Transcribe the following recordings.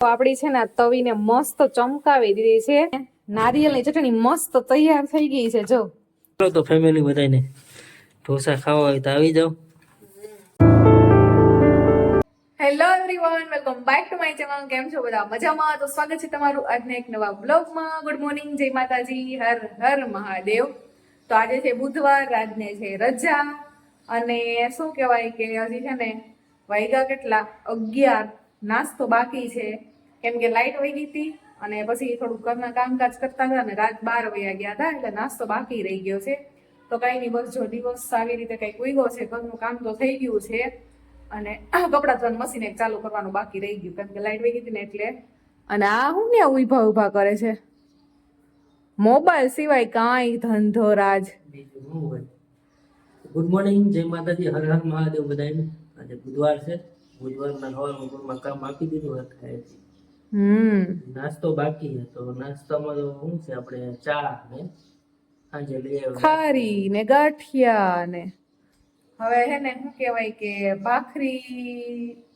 આપડી છે ને તવીને મસ્ત ચમકાવી દીધી છે. નારિયેળની ચટણી મસ્ત તૈયાર થઈ ગઈ છે. જો તો ફેમિલી બધાને ઢોસા ખાવા હોય તો આવી જાઓ. Hello everyone, welcome back to my channel. કેમ છો બધા? મજામાં? તો સ્વાગત છે તમારું આજના એક નવા બ્લોગમાં. ગુડ મોર્નિંગ, જય માતાજી, હર હર મહાદેવ. તો આજે છે બુધવાર, રાજને છે રજા અને શું કહેવાય કે હજી છે ને વાગ્યા કેટલા 11. નાસ્તો બાકી છે કેમ કે લાઈટ વહી ગઈ હતી અને પછી થોડુંક ઘરના કામકાજ કરતા હતા ને રાત 12 વાગ્યા ગયા હતા એટલે નાસ્તો બાકી રહી ગયો છે. તો કઈ નહીં, બસ જો દિવસ આવી રીતે કઈક ઉગ્યો છે, ઘરનું કામ તો થઈ ગયું છે અને કપડા ધોવાનું મશીન એક ચાલુ કરવાનું બાકી રહી ગયું કેમ કે લાઈટ વહી ગઈ હતી ને એટલે. અને આ હું ને ઉભા ઉભા કરે છે, મોબાઈલ સિવાય કાંઈ ધંધો રાજ. ગુડ મોર્નિંગ, જય માતાજી, હર હર મહાદેવ બધાને. આજે બુધવાર છે, બુધવારના હવારમાં કામ આપી દીધું હોય ખાય. નાસ્તો બાકી છે તો નાસ્તામાં તો શું છે, આપણે ચા ને સાંજે લઈ ખારી ને ગાંઠિયા ને હવે હે ને શું કહેવાય કે ભાખરી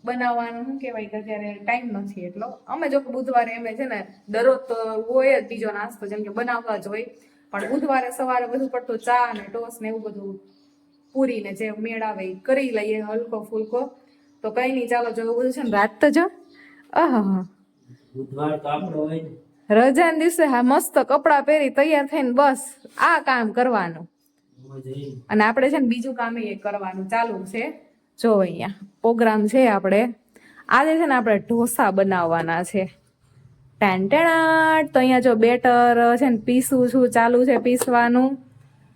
બનાવવાનું શું કહેવાય કે અત્યારે ટાઈમ નથી એટલો. અમે જો બુધવારે એમ છે ને દરરોજ તો હોય જ બીજો નાસ્તો જેમ કે બનાવવા જ હોય, પણ બુધવારે સવારે બધું પડતું ચા ને ટોસ ને એવું બધું પૂરીને જે મેળ આવે એ કરી લઈએ હલકો ફૂલકો. તો કઈ નહીં, ચાલો જો બધું છે ને રાત તો જો બુધવાર તો આપણો હોય ને રજાના દિવસે હા મસ્ત કપડાં પહેરી તૈયાર થઈને બસ આ કામ કરવાનું. અને આપણે છે ને બીજું કામ એ કરવાનું ચાલુ છે. જો અહીંયા પ્રોગ્રામ છે આપણે આજે છે ને આપણે ઢોસા બનાવવાના છે. ટેન્ટેણાટ. તો અહીંયા જો બેટર છે ને પીસું છું, ચાલુ છે પીસવાનું.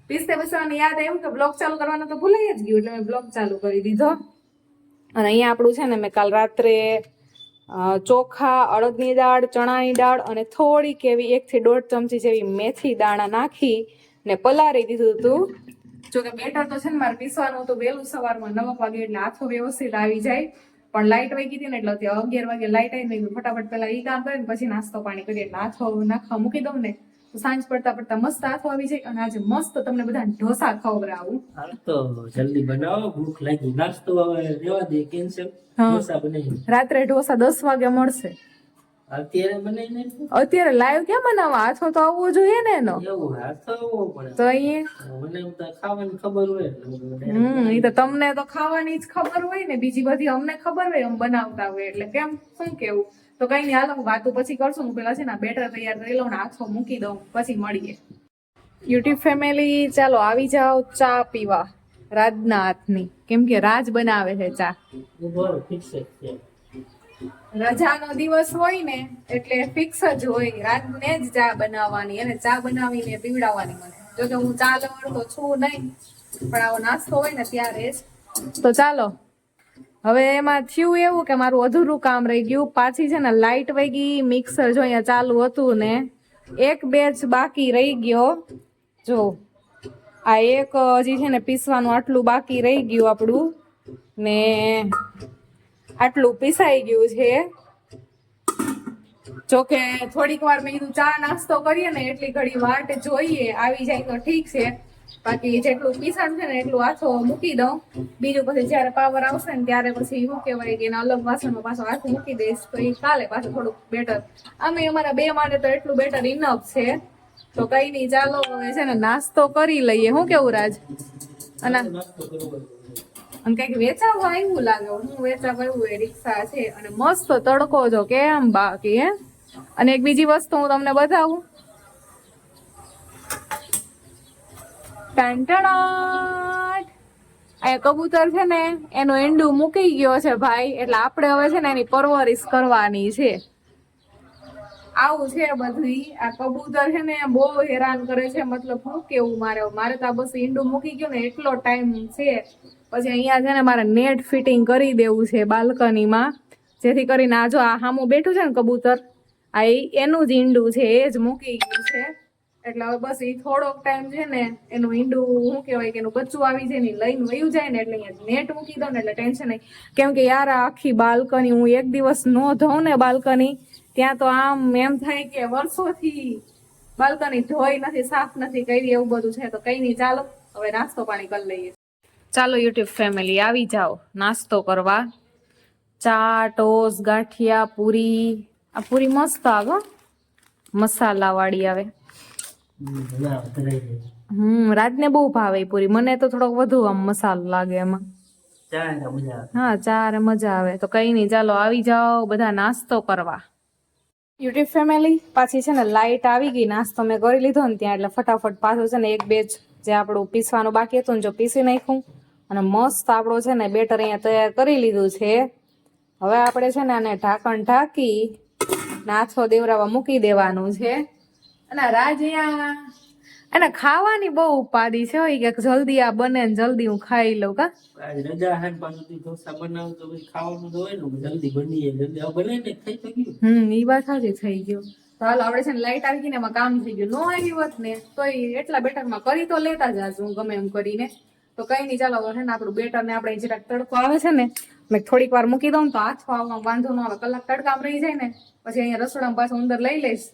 પીસતે યાદ આવ્યું કે બ્લોગ ચાલુ કરવાનું તો ભૂલાઈ જ ગયું એટલે મેં બ્લોગ ચાલુ કરી દીધો. અને અહીંયા આપણું છે ને મેં કાલ રાત્રે ચોખા, અડદની દાળ, ચણાની દાળ અને થોડીક એવી 1 થી 1.5 ચમચી જેવી મેથી દાણા નાખી ને પલાળી દીધું હતું. જોકે બેટર તો છે ને મારે પીસવાનું હતું વહેલું સવારમાં 9 વાગે એટલે આથો વ્યવસ્થિત આવી જાય, પણ લાઈટ વહી ગઈ હતી ને એટલે 11 વાગે લાઈટ આવી ને ફટાફટ પેલા એ કામ કરીને પછી નાસ્તો પાણી કરીએ એટલે આથો નાખવા મૂકી દઉં ને તો સાંજ પડતા પડતા મસ્ત આથો આવી જાય. અને આજે મસ્ત તમને બધા ઢોસા ખવડાવું. હાલ તો જલ્દી બનાવો, ભૂખ લાગી. નાસ્તો હવે રેવા દે, કેન્સલ. ઢોસા બનાવી રાત્રે ઢોસા 10 વાગે મળશે. અત્યારે બનાવીને અત્યારે લાઈવ ક્યાં બનાવવા? હાથો તો આવવો જોઈએ ને એનો. એવું હાથ આવવો પડે તો અહીંયા મને એમ તો ખાવાની ખબર હોય એ તો તમને તો ખાવાની જ ખબર હોય ને, બીજી બધી અમને ખબર હોય એમ બનાવતા હોય એટલે કેમ શું કેવું. તો કઈ નહીં, હાલો વાતો પછી કરશું. હું પેલા છે ને બેટર તૈયાર કરી લઉં ને આથો મૂકી દઉં પછી મળીએ. યુટ્યુબ ફેમિલી ચાલો આવી જાઓ ચા પીવા રાજના હાથની, કેમ કે રાજ બનાવે છે ચા. રજાનો દિવસ હોય ને એટલે ફિક્સ જ હોય રાતને જ ચા બનાવવાની અને ચા બનાવીને પીવડાવવાની. મને જોકે હું ચા લવર તો છું નહીં, પણ આવો નાસ્તો હોય ને ત્યારે જ. તો ચાલો હવે એમાં થયું એવું કે મારું અધૂરું કામ રહી ગયું. પાછી છે ને લાઈટ વહી ગઈ, મિક્સર જો અહીંયા ચાલુ હતું ને એક બેચ બાકી રહી ગયો. જો આ એક હજી છે ને પીસવાનું આટલું બાકી રહી ગયું આપણું ને આટલું પીસાઈ ગયું છે. જોકે થોડીક વાર મેં કીધું ચા નાસ્તો કરીએ ને એટલી ઘડી વાટ જોઈએ, આવી જાય તો ઠીક છે, બાકી જેટલું પીસાણ છે ને એટલું હાથો મૂકી દઉં. બીજું પછી જયારે પાવર આવશે ને ત્યારે પછી શું કહેવાય કે એના અલગ વાસણમાં પાછો હાથ મૂકી દઈશ તો એ ચાલે. પાછું થોડુંક બેટર અમે અમારા 2 માટે તો એટલું બેટર ઇનફ છે. તો કઈ નહીં, ચાલો હવે છે ને નાસ્તો કરી લઈએ. શું કેવું રાજ? અને કઈક વેચાવા આવ્યું લાગે, હું વેચાવા આવ્યું એ રિક્ષા છે અને મસ્ત તડકો જો કેમ બાકી હે. અને એક બીજી વસ્તુ હું તમને બતાવું. ટંટણાટ. આ કબૂતર છે ને એનું ઈંડું મૂકી ગયો છે ભાઈ, એટલે આપણે હવે છે ને એની પરવરિશ કરવાની છે. આવું છે બધું. આ કબૂતર છે ને બહુ હેરાન કરે છે, મતલબ શું કેવું. મારે તો આ બસ ઈંડું મૂકી ગયું ને એટલો ટાઈમ છે. પછી અહીંયા છે ને મારે નેટ ફિટિંગ કરી દેવું છે બાલ્કનીમાં, જેથી કરીને આ જો આ સામું બેઠું છે ને કબૂતર, આ એનું જ ઈંડું છે, એ જ મૂકી ગયું છે. એટલે હવે બસ એ થોડોક ટાઈમ છે ને એનું ઈંડું શું કહેવાય કે એનું બચ્ચું આવી જાય ને લઈને વયું જાય ને એટલે અહીંયા નેટ મૂકી દઉં ને એટલે ટેન્શન નહીં. કેમ કે યાર આખી બાલ્કની હું એક દિવસ ન ધોઉં ને બાલ્કની ત્યાં તો આમ એમ થાય કે વર્ષોથી બાલ્કની ધોઈ નથી, સાફ નથી કરી, એવું બધું છે. તો કઈ નહીં, ચાલો હવે નાસ્તો પાણી કરી લઈએ. ચાલો યુટ્યુબ ફેમિલી આવી જાઓ નાસ્તો કરવા. ચા, ટોસ, ગાંઠિયા, પૂરી આ પૂરી મસ્ત આવે હો. મસાલા વાળી આવે. ના ધરાઈ જાય. રાજને બહુ ભાવે ઈ પૂરી. મને તો થોડોક વધુ આમ મસાલો લાગે એમાં. ચા ને મજા આવે. હા, ચારે મજા આવે. તો કઈ નહીં, ચાલો આવી જાઓ બધા નાસ્તો કરવા. યુટ્યુબ ફેમિલી, પાછી છે ને લાઈટ આવી ગઈ, નાસ્તો મેં કરી લીધો ને ત્યાં, એટલે ફટાફટ પાછું છે ને એક બેચ જે આપણું પીસવાનું બાકી હતું ને જો પીસી નાખ્યું, અને મસ્ત આપણું છે ને બેટર અહીંયા તૈયાર કરી લીધું છે. હવે આપણે છે ને આને ઢાંકણ ઢાંકી નાથો દેવરાવા મૂકી દેવાનું છે. અને રાજ અહીંયા અને ખાવાની બહુ ઉપાદી છે હોય કે જલ્દી આ બને ને જલ્દી હું ખાઈ લઉં. કા આજ રજા હે ને પાછું ઢોસા બનાવ તો પછી ખાવાનું તો હોય ને, જલ્દી બની જાય. જલ્દી આ બને ને થઈ તો ગયું. ઈ વાત સાચી, થઈ ગયું. તો હાલો આપણે છે ને લાઈટ આવી ગઈ ને એમાં કામ થઈ ગયું. નો આવી હોત ને તો એટલા બેટરમાં કરી તો લેતા જ હું ગમે એમ કરીને. તો કઈ નહીં, ચાલો છે ને આપણું બેટર ને આપણે જરાક તડકો આવે છે ને મેં થોડીક વાર મૂકી દઉં તો આથો આવવામાં વાંધો ન આવે. કલાક તડકામાં રહી જાય ને પછી અહીંયા રસોડામાં પાછું અંદર લઈ લઈશ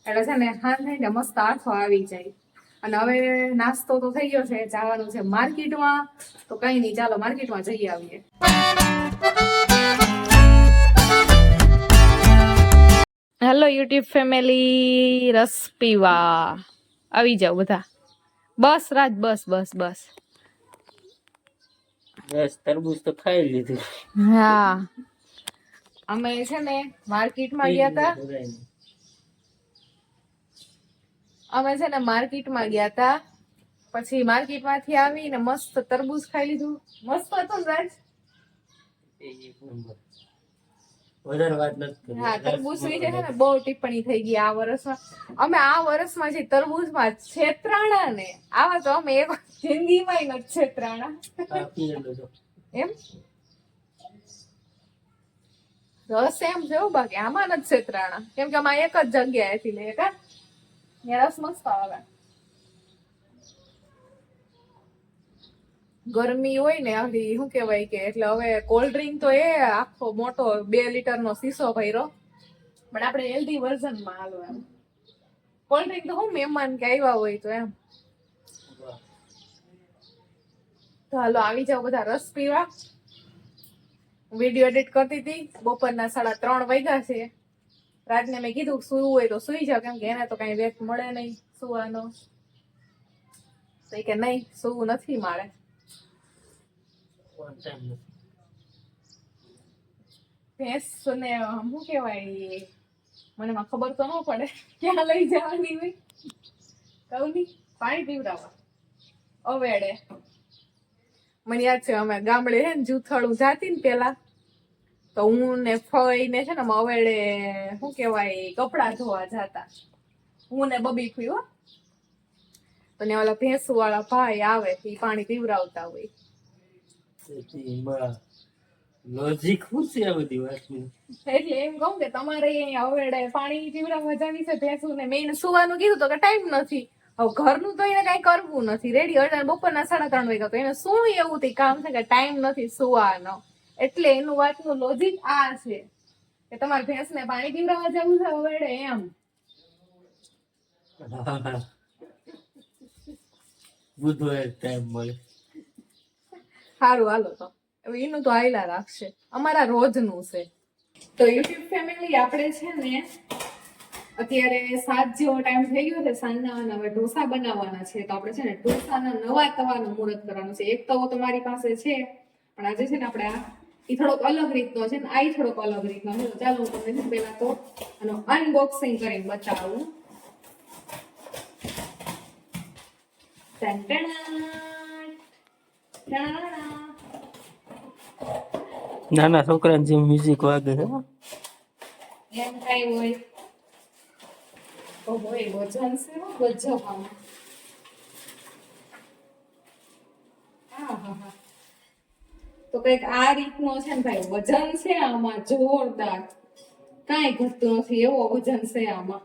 એટલે છે ને હાથ થઈ ને મસ્ત આથો આવી જાય. અને હવે નાસ્તો તો થઈ ગયો છે, જવાનું છે માર્કેટમાં. તો કઈ નહીં, ચાલો માર્કેટમાં જઈ આવીએ. હેલો યુટ્યુબ ફેમિલી, રસ પીવા આવી જાવ બધા. બસ રાજ, બસ બસ બસ. બસ તરબૂચ તો ખાઈ લીધું. હા, અમે છે ને માર્કેટમાં ગયા હતા. પછી માર્કેટમાંથી આવીને મસ્ત તરબૂચ ખાઈ લીધું. મસ્ત હતું ને રાજ? વધારે વાત નથી. હા, તરબૂચ વિશે છે ને બહુ ટિપ્પણી થઈ ગઈ આ વર્ષમાં. અમે આ વર્ષમાં જે તરબૂચમાં છેતરાણા ને આવા તો અમે એક જિંદગીમાં નથી છેતરાણા. એમ રસ એમ છે બાકી આમાં નથી છેતરાણા, કેમ કે આમાં એક જ જગ્યાએથી લે કા રસ મસ્ત આવે. ગરમી હોય ને આવી શું કેવાય કે એટલે હવે કોલ્ડ ડ્રિંક તો એ આખો મોટો 2 લીટરનો શીશો ભર્યો, પણ આપણે હેલ્ધી વર્ઝનમાં હાલો એમ. કોલ્ડ ડ્રિંક તો હું મહેમાન કે આવ્યા હોય તો એમ. તો હાલો આવી જાવ બધા રસ પીવા. વિડીયો એડિટ કરતી હતી, બપોરના 3:30 વાગ્યા છે. રાતને મેં કીધું સુવું હોય તો સુઈ જાવ, કેમ કે એને તો કઈ વેત મળે નહીં સુવાનો. તો કે નહીં, સુવું નથી મારે. ભેંસ ને શું કેવાય મને માં ખબર તો ન પડે ક્યાં લઈ જવાની હોય. કહું ની પાણી પીવડાવવા અવેડે. મને યાદ છે અમે ગામડે હે ને જૂથળું જાતી ને પેલા, તો હું ને ફઈ ને છે ને અવેડે શું કેવાય કપડા ધોવા જાતા. હું ને બબી ફઈ હો. તો ને ઓલા ભેંસુ વાળા ભાઈ આવે એ પાણી પીવડાવતા હોય. લોજિક શું છે આ બધી વાતનું? એટલે એમ કહું કે તમારે અહીંયા અવેડે પાણી પીવડાવવા જવી છે ભેંસુ ને. મેં સુવાનું કીધું તો કે ટાઈમ નથી. હવે ઘરનું તો એને કઈ કરવું નથી. રેડી અઢાર બપોરના 3:30 વાગ્યા તો એને શું એવું તે કામ છે કે ટાઈમ નથી સુવાનો. એટલે એનું વાતનું લોજિક આ છે કે તમારે ભેંસને પાણી પીવડાવવા જવું છે અવેડે એમ. બુધવારે ટાઈમ મળે. સારું હાલો તો એનું તો આયલા રાખશે, અમારા રોજનું છે. તો યુટ્યુબ ફેમિલી આપણે છે ને અત્યારે 7 જેવો ટાઈમ થઈ ગયો છે સાંજના, હવે ઢોસા બનાવવાના છે. તો આપણે છે ને ઢોસાના નવા તવાનું મુહૂર્ત કરવાનું છે. એક તવો તો મારી પાસે છે, પણ આજે છે ને આપણે આ ઈ થોડોક અલગ રીતનો છે ને આ થોડોક અલગ રીતનો છે. તો ચાલો હું તમને પહેલા તો આનો અનબોક્સિંગ કરીને બતાવું. નાના છોકરા જેમ મ્યુઝિક વાગે છે. એમ કઈ હોય તો હોય વજન છે ગજબ આમાં. તો કઈક આ રીતનો છે ને ભાઈ વજન છે આમાં જોરદાર, કાંઈ ઘટતું નથી એવો વજન છે આમાં.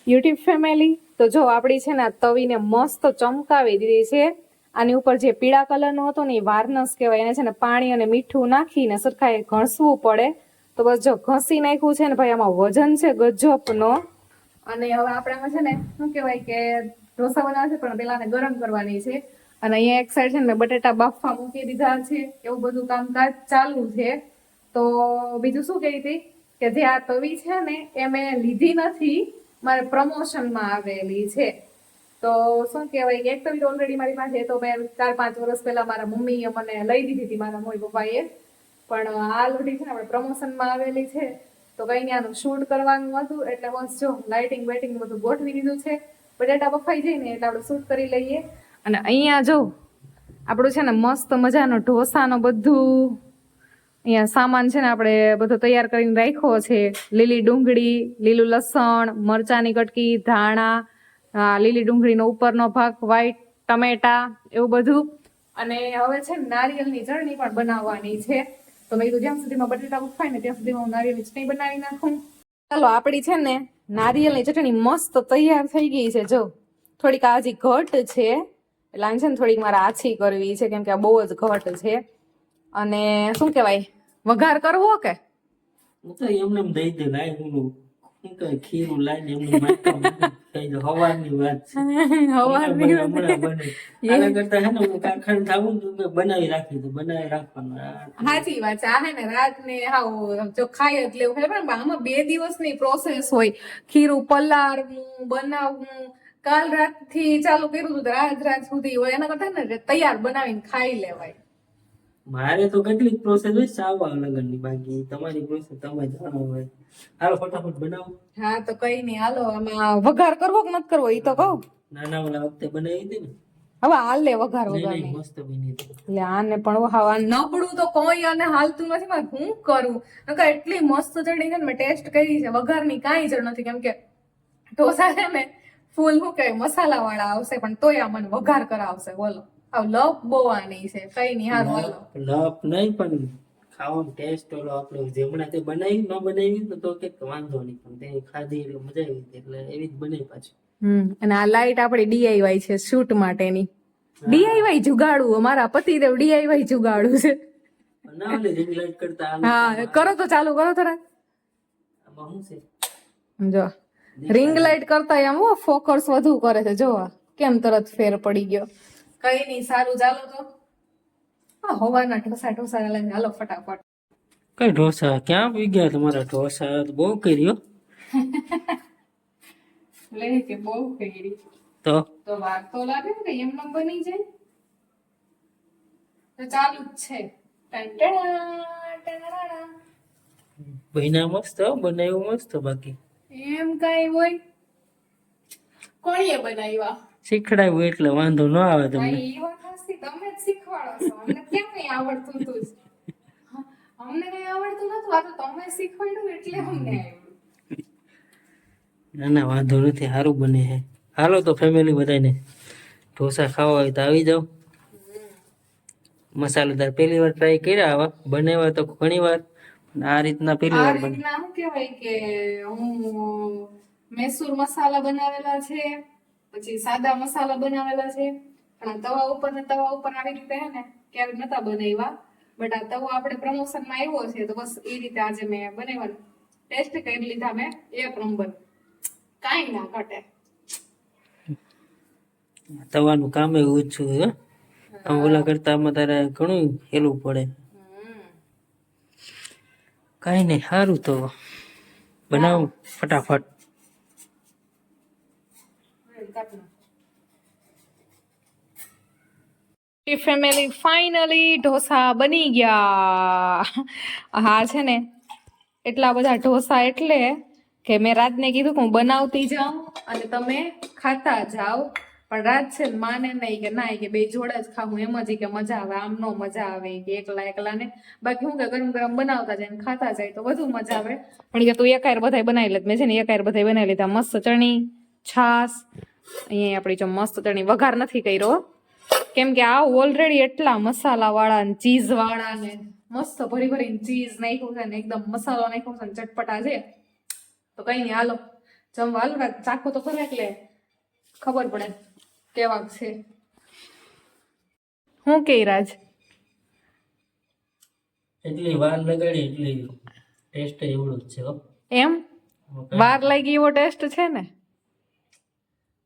યુટ્યુબ ફેમિલી તો જો આપણી છે ને આ તવીને મસ્ત ચમકાવી દીધી છે. આની ઉપર જે પીળા કલરનું હતું ને એ વાર્નસ કહેવાય. એને છે ને પાણી અને મીઠું નાખીને સરખાએ ઘસવું પડે. તો બસ જો ઘસી નાખ્યું છે ને ભાઈ, આમાં વજન છે ગજબનો. અને હવે આપણે છે ને શું કહેવાય કે ઢોસા બનાવે છે, પણ પેલા ગરમ કરવાની છે. અને અહીંયા એક સાઈડ છે ને મેં બટેટા બાફવા મૂકી દીધા છે. એવું બધું કામકાજ ચાલુ છે. તો તો બીજું શું કહી હતી કે જે આ તવી છે ને એ મેં લીધી નથી, મારે પ્રમોશનમાં આવેલી છે. તો શું કહેવાય કે એક તવી તો ઓલરેડી મારી પાસે તો મેં 4-5 વર્ષ પહેલા મારા મમ્મીએ મને લઈ દીધી હતી, મારા મમ્મી પપ્પાએ. પણ આ લોઢી છે ને આપણે પ્રમોશનમાં આવેલી છે, તો કઈ નહીં આનું શૂટ કરવાનું હતું, એટલે બસ જો લાઇટિંગ બેટિંગ બધું ગોઠવી દીધું છે. બટેટા બફાઈ જાય ને એટલે આપણે શૂટ કરી લઈએ. અને અહીંયા જો આપણું છે ને મસ્ત મજાનો ઢોસાનો બધું અહીંયા સામાન છે ને આપણે બધો તૈયાર કરીને રાખ્યો છે. લીલી ડુંગળી, લીલું લસણ, મરચાની કટકી, ધાણા, લીલી ડુંગળીનો ઉપરનો ભાગ, વ્હાઈટ ટમેટા, એવું બધું. અને હવે છે ને નારિયેળની ચટણી પણ બનાવવાની છે. તો મેં કીધું જ્યાં સુધીમાં બટેટા બફાય ને ત્યાં સુધીમાં હું નારિયેળની ચટણી બનાવી નાખું. ચાલો આપણી છે ને નારિયેળની ચટણી મસ્ત તૈયાર થઈ ગઈ છે. જો થોડીક આ હજી ઘટ છે, એટલે આને છે ને થોડીક મારે આછી કરવી છે, કેમ કે આ બહુ જ ઘટ છે. અને શું કહેવાય, વઘાર કરવો કે હું તો એમને એમ દઈ દે લાય હું ખીરું લાઈને એમને માથા કહી દો હવારની વાત છે. હવારની વાત. હમણાં બને આના કરતા હે ને હું કારખાને થાવું ને તો બનાવી રાખી દઉં, બનાવી રાખવાનું. સાચી વાત છે. આ હે ને રાત ને હાવ જો ખાઈ જ લેવું ખબર ને, આમાં 2 દિવસની પ્રોસેસ હોય. ખીરું પલાળવું, બનાવવું, કાલ રાત થી ચાલુ કર્યું હતું તો રાત સુધી હોય. એના કરતા ને તૈયાર બનાવીને ખાઈ લેવાય. મારે તો કેટલીક પ્રોસેસ હોય સાવા લગનની, બાકી તમારી પ્રોસેસ તમે જાણો હોય. હાલો ફટાફટ બનાવો. હા તો કઈ નહીં, હાલો આમાં વઘાર કરવો કે નથી કરવો એ તો કહું. નાના વાળા વખતે બનાવી હતી ને, હવે હાલ લે વઘાર નહીં, વઘાર નહીં, મસ્ત બની હતી. એટલે આને પણ હાવ નબળું તો કોઈ અને હાલતું નથી. મારે શું કરું, નકર એટલી મસ્ત ચટણી છે ને મેં ટેસ્ટ કરી છે, વઘારની કાંઈ જરૂર નથી. કેમ કે ઢોસા છે ને ફૂલ શું કહેવાય મસાલા વાળા આવશે, પણ તોય આ મને વઘાર કરાવશે. બોલો આવ લપ બહુ આની છે. કઈ નહીં હારું હાલો. લપ નહીં પણ ખાવાનો ટેસ્ટ ઓલો આપણે જેમણા તે બનાવી ન બનાવી તો કે વાંધો નહીં, પણ તે ખાધી એટલે મજા આવી હતી, એટલે એવી જ બનાવી પાછી. અને આ લાઈટ આપણી ડીઆઈવાય છે શૂટ માટેની. ડીઆઈવાય જુગાડું, અમારા પતિદેવ ડીઆઈવાય જુગાડું છે. ના ઓલી રિંગ લાઈટ કરતા હા કરો તો ચાલુ કરો તરત. આમાં શું છે, જો રિંગ લાઈટ કરતા એમ ફોકસ વધુ કરે છે. જો કેમ તરત ફેર પડી ગયો. કઈ નહીં સારું ચાલો તો. હા હવાના ઢોસા ઢોસા લઈને હાલો ફટાફટ. કઈ ઢોસા ક્યાં પી ગયા તમારા? ઢોસા તો બહુ કર્યો લઈ કે બહુ કરી તો વાર તો લાગે ને એમ ન બની જાય. તો ચાલુ જ છે. ટંટણા, ટંટણા. બહેના મસ્ત હો, બનાવ્યું મસ્ત. બાકી એમ કઈ હોય, કોણીએ બનાવ્યા શીખડાવ્યું એટલે વાંધો ન આવે તમને. ભાઈ એ વાત હસી, તમે જ શીખવાડો છો. અમને ક્યાં કઈ આવડતું હતું જ? અમને કઈ આવડતું નતું, આ તો તમે શીખવાડ્યું એટલે અમને આવ્યું. ના ના વાંધો નથી, સારું બને છે. હાલો તો ફેમિલી બધાને ઢોસા ખાવા હોય તો આવી જાઓ. મસાલેદાર પહેલી વાર ટ્રાય કર્યા, આવા બનાવ્યા તો ઘણી વાર, આ રીતના પહેલી આ વાર બને. રીતના શું કહેવાય કે હું મૈસૂર મસાલા બનાવેલા છે, પછી સાદા મસાલા બનાવેલા છે. પણ તવા ઉપર ને તવા ઉપર આવી રીતે હે ને ક્યારેક નતા બનાવ્યા, બટ આ તવો આપણે પ્રમોશનમાં આવ્યો છે તો બસ એ રીતે આજે મેં બનાવ્યા. ટેસ્ટ કરી લીધા મેં, એક નંબર, કાંઈ ના ઘટે. તવાનું કામ એવું જ છું હે. આમ ઓલા કરતા આમાં તારે ઘણું હેલું પડે. કઈ નહીં, સારું તો બનાવું ફટાફટ. ફેમિલી ફાઇનલી ઢોસા બની ગયા. હા છે ને એટલા બધા ઢોસા એટલે કે મેં રાતને કીધું કે હું બનાવતી જાઉં અને તમે ખાતા જાઓ. પણ રાત છે ને માને નહીં કે ના કે બે જોડા જ ખાવું, એમ જ કે મજા આવે, આમ નો મજા આવે કે એકલા ને. બાકી હું કે ગરમ ગરમ બનાવતા જાય ને ખાતા જાય તો વધુ મજા આવે. પણ કે તું એકાયર બધાય બનાવી લે. મેં છે ને એકાયર બધાય બનાવી લીધા. મસ્ત ચટણી, છાસ, અહીંયા આપણી જો મસ્ત ચટણી, વઘાર નથી કર્યો કેમ કે આ ઓલરેડી એટલા મસાલા વાળા ને ચીઝ વાળા ને મસ્ત ભરી ભરીને ચીઝ નાખ્યું છે ને એકદમ મસાલો નાખ્યો છે ને ચટપટા છે. તો કઈ નહીં હાલો જમવા હાલો. ચાખો તો ખરે એટલે ખબર પડે કેવા છે. હું કે રાજ એટલી વાર લગાડી એટલી ટેસ્ટ એવડું જ છે હો. એમ વાર લાગી એવો ટેસ્ટ છે ને?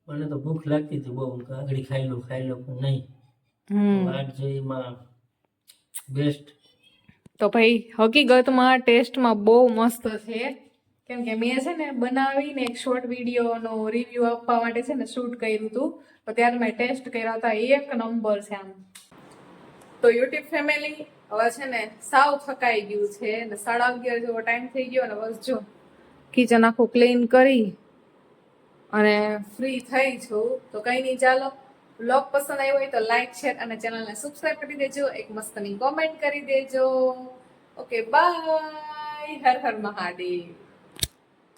મને તો ભૂખ લાગતી હતી બહુ, આગળ ખાઈ લો પણ નહીં. વાત જોઈમાં બેસ્ટ. તો ભાઈ હકીકતમાં ટેસ્ટમાં બહુ મસ્ત છે, કેમ કે મેં છે ને બનાવીને એક શોર્ટ વિડીયોનો રિવ્યુ આપવા માટે છે ને શૂટ કર્યું હતું, તો ત્યારે મેં ટેસ્ટ કર્યા હતા, એક નંબર છે આમ. તો યુટ્યુબ ફેમિલી હવે છે ને સાવ થકાઈ ગયું છે ને 11:30 જેવો ટાઈમ થઈ ગયો ને બસ જો કિચન આખું ક્લીન કરી અને ફ્રી થઈ છું. તો કઈ નહીં, ચાલો બ્લોગ પસંદ આવ્યો હોય તો લાઈક શેર અને ચેનલને સબસ્ક્રાઇબ કરી દેજો, એક મસ્તની કોમેન્ટ કરી દેજો. Okay bye, Har Har Mahadev.